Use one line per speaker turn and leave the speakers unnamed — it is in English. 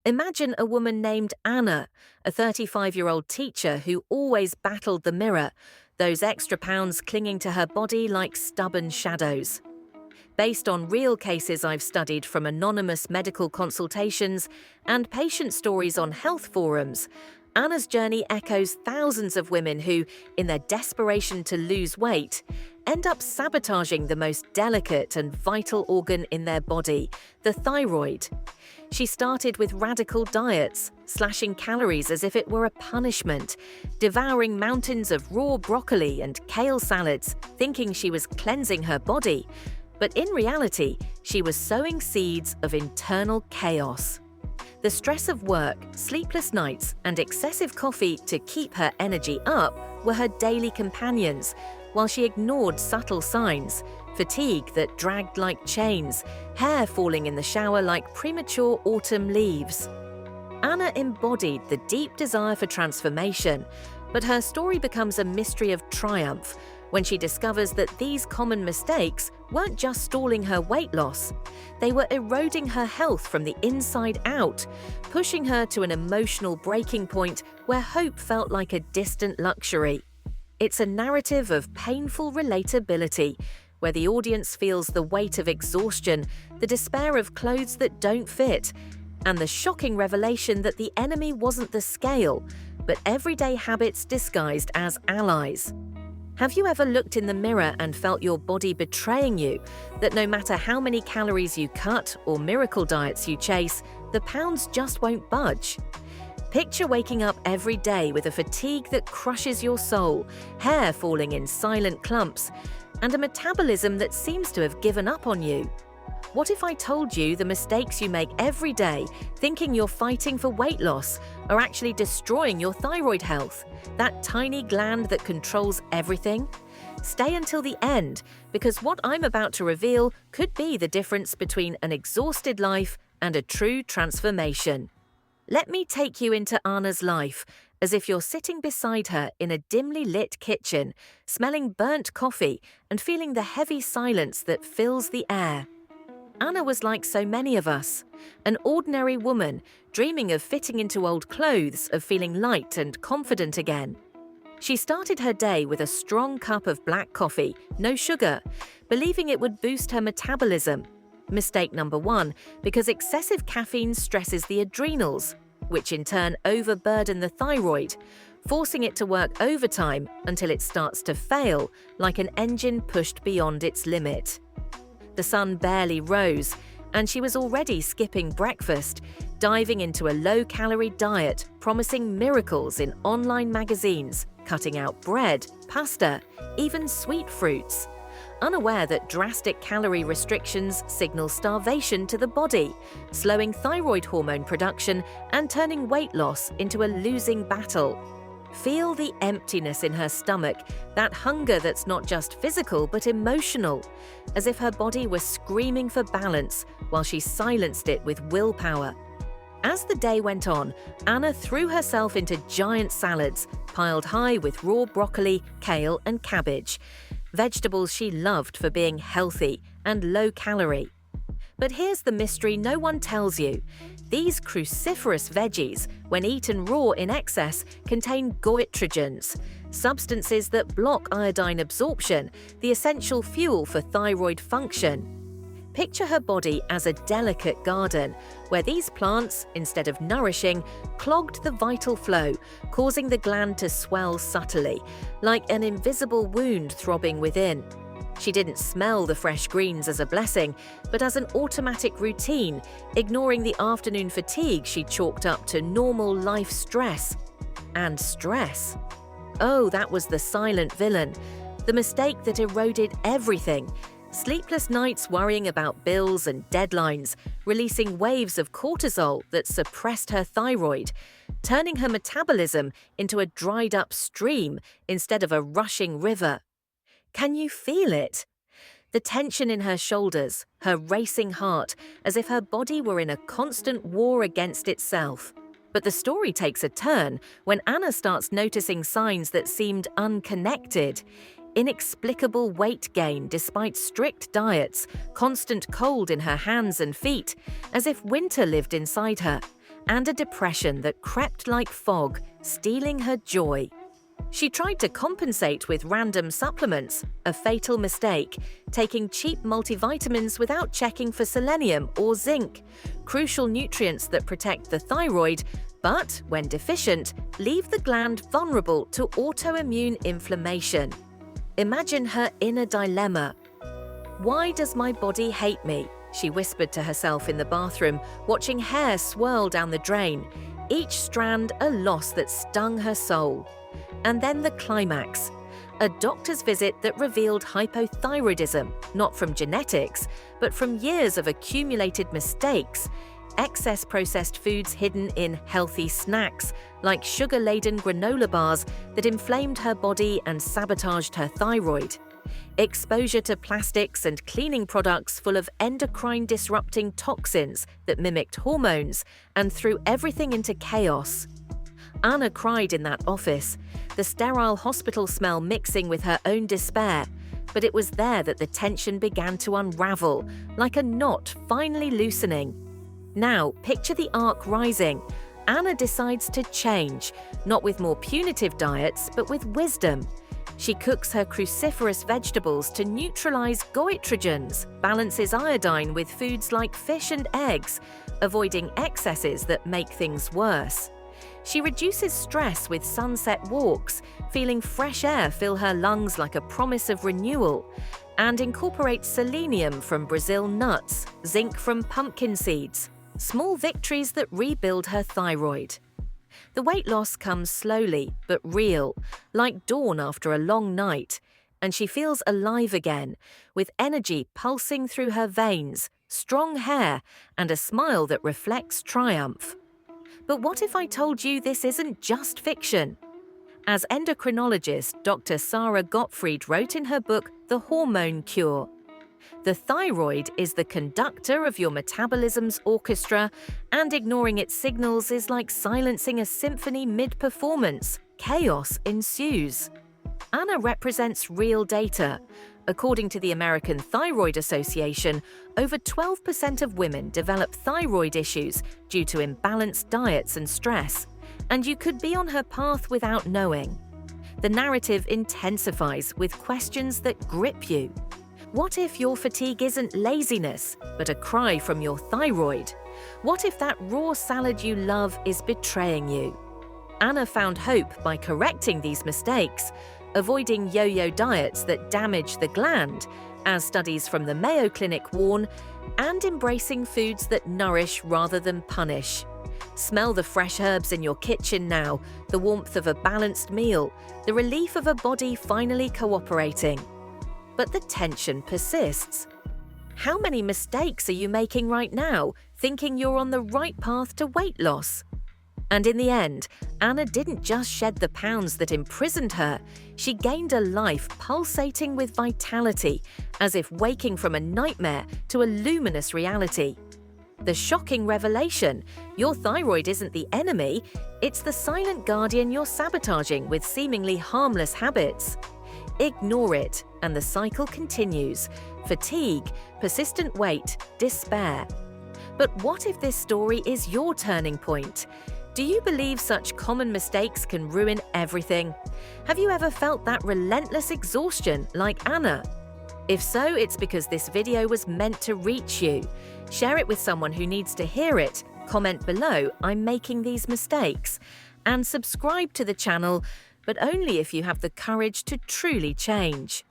Imagine a woman named Anna, a 35-year-old teacher who always battled the mirror, those extra pounds clinging to her body like stubborn shadows. Based on real cases I've studied from anonymous medical consultations and patient stories on health forums, Anna's journey echoes thousands of women who, in their desperation to lose weight, end up sabotaging the most delicate and vital organ in their body, the thyroid. She started with radical diets, slashing calories as if it were a punishment, devouring mountains of raw broccoli and kale salads, thinking she was cleansing her body. But in reality, she was sowing seeds of internal chaos. The stress of work, sleepless nights, and excessive coffee to keep her energy up were her daily companions, while she ignored subtle signs: fatigue that dragged like chains, hair falling in the shower like premature autumn leaves. Anna embodied the deep desire for transformation, but her story becomes a mystery of triumph when she discovers that these common mistakes weren't just stalling her weight loss. They were eroding her health from the inside out, pushing her to an emotional breaking point where hope felt like a distant luxury. It's a narrative of painful relatability, where the audience feels the weight of exhaustion, the despair of clothes that don't fit, and the shocking revelation that the enemy wasn't the scale, but everyday habits disguised as allies. Have you ever looked in the mirror and felt your body betraying you, that no matter how many calories you cut or miracle diets you chase, the pounds just won't budge? Picture waking up every day with a fatigue that crushes your soul, hair falling in silent clumps, and a metabolism that seems to have given up on you. What if I told you the mistakes you make every day, thinking you're fighting for weight loss, are actually destroying your thyroid health, that tiny gland that controls everything? Stay until the end, because what I'm about to reveal could be the difference between an exhausted life and a true transformation. Let me take you into Anna's life, as if you're sitting beside her in a dimly lit kitchen, smelling burnt coffee and feeling the heavy silence that fills the air. Anna was like so many of us, an ordinary woman dreaming of fitting into old clothes, of feeling light and confident again. She started her day with a strong cup of black coffee, no sugar, believing it would boost her metabolism. Mistake number one, because excessive caffeine stresses the adrenals, which in turn overburden the thyroid, forcing it to work overtime until it starts to fail, like an engine pushed beyond its limit. The sun barely rose, and she was already skipping breakfast, diving into a low-calorie diet, promising miracles in online magazines, cutting out bread, pasta, even sweet fruits. Unaware that drastic calorie restrictions signal starvation to the body, slowing thyroid hormone production and turning weight loss into a losing battle. Feel the emptiness in her stomach, that hunger that's not just physical but emotional, as if her body were screaming for balance while she silenced it with willpower. As the day went on, Anna threw herself into giant salads, piled high with raw broccoli, kale, and cabbage, vegetables she loved for being healthy and low-calorie. But here's the mystery no one tells you. These cruciferous veggies, when eaten raw in excess, contain goitrogens, substances that block iodine absorption, the essential fuel for thyroid function. Picture her body as a delicate garden, where these plants, instead of nourishing, clogged the vital flow, causing the gland to swell subtly, like an invisible wound throbbing within. She didn't smell the fresh greens as a blessing, but as an automatic routine, ignoring the afternoon fatigue she chalked up to normal life stress. And stress. Oh, that was the silent villain, the mistake that eroded everything. Sleepless nights worrying about bills and deadlines, releasing waves of cortisol that suppressed her thyroid, turning her metabolism into a dried-up stream instead of a rushing river. Can you feel it? The tension in her shoulders, her racing heart, as if her body were in a constant war against itself. But the story takes a turn when Anna starts noticing signs that seemed unconnected. Inexplicable weight gain despite strict diets, constant cold in her hands and feet, as if winter lived inside her, and a depression that crept like fog, stealing her joy. She tried to compensate with random supplements, a fatal mistake, taking cheap multivitamins without checking for selenium or zinc, crucial nutrients that protect the thyroid, but, when deficient, leave the gland vulnerable to autoimmune inflammation. Imagine her inner dilemma. "Why does my body hate me?" she whispered to herself in the bathroom, watching hair swirl down the drain, each strand a loss that stung her soul. And then the climax. A doctor's visit that revealed hypothyroidism, not from genetics, but from years of accumulated mistakes, excess processed foods hidden in healthy snacks, like sugar-laden granola bars that inflamed her body and sabotaged her thyroid, exposure to plastics and cleaning products full of endocrine-disrupting toxins that mimicked hormones and threw everything into chaos. Anna cried in that office, the sterile hospital smell mixing with her own despair, but it was there that the tension began to unravel, like a knot finally loosening. Now, picture the arc rising. Anna decides to change, not with more punitive diets, but with wisdom. She cooks her cruciferous vegetables to neutralize goitrogens, balances iodine with foods like fish and eggs, avoiding excesses that make things worse. She reduces stress with sunset walks, feeling fresh air fill her lungs like a promise of renewal, and incorporates selenium from Brazil nuts, zinc from pumpkin seeds, small victories that rebuild her thyroid. The weight loss comes slowly, but real, like dawn after a long night, and she feels alive again, with energy pulsing through her veins, strong hair, and a smile that reflects triumph. But what if I told you this isn't just fiction? As endocrinologist Dr. Sarah Gottfried wrote in her book The Hormone Cure, the thyroid is the conductor of your metabolism's orchestra, and ignoring its signals is like silencing a symphony mid-performance. Chaos ensues. Anna represents real data. According to the American Thyroid Association, over 12% of women develop thyroid issues due to imbalanced diets and stress, and you could be on her path without knowing. The narrative intensifies with questions that grip you. What if your fatigue isn't laziness, but a cry from your thyroid? What if that raw salad you love is betraying you? Anna found hope by correcting these mistakes, avoiding yo-yo diets that damage the gland, as studies from the Mayo Clinic warn, and embracing foods that nourish rather than punish. Smell the fresh herbs in your kitchen now, the warmth of a balanced meal, the relief of a body finally cooperating. But the tension persists. How many mistakes are you making right now, thinking you're on the right path to weight loss? And in the end, Anna didn't just shed the pounds that imprisoned her, she gained a life pulsating with vitality, as if waking from a nightmare to a luminous reality. The shocking revelation: your thyroid isn't the enemy, it's the silent guardian you're sabotaging with seemingly harmless habits. Ignore it, and the cycle continues: fatigue, persistent weight, despair. But what if this story is your turning point? Do you believe such common mistakes can ruin everything? Have you ever felt that relentless exhaustion like Anna? If so, it's because this video was meant to reach you. Share it with someone who needs to hear it, comment below "I'm making these mistakes," and subscribe to the channel, but only if you have the courage to truly change.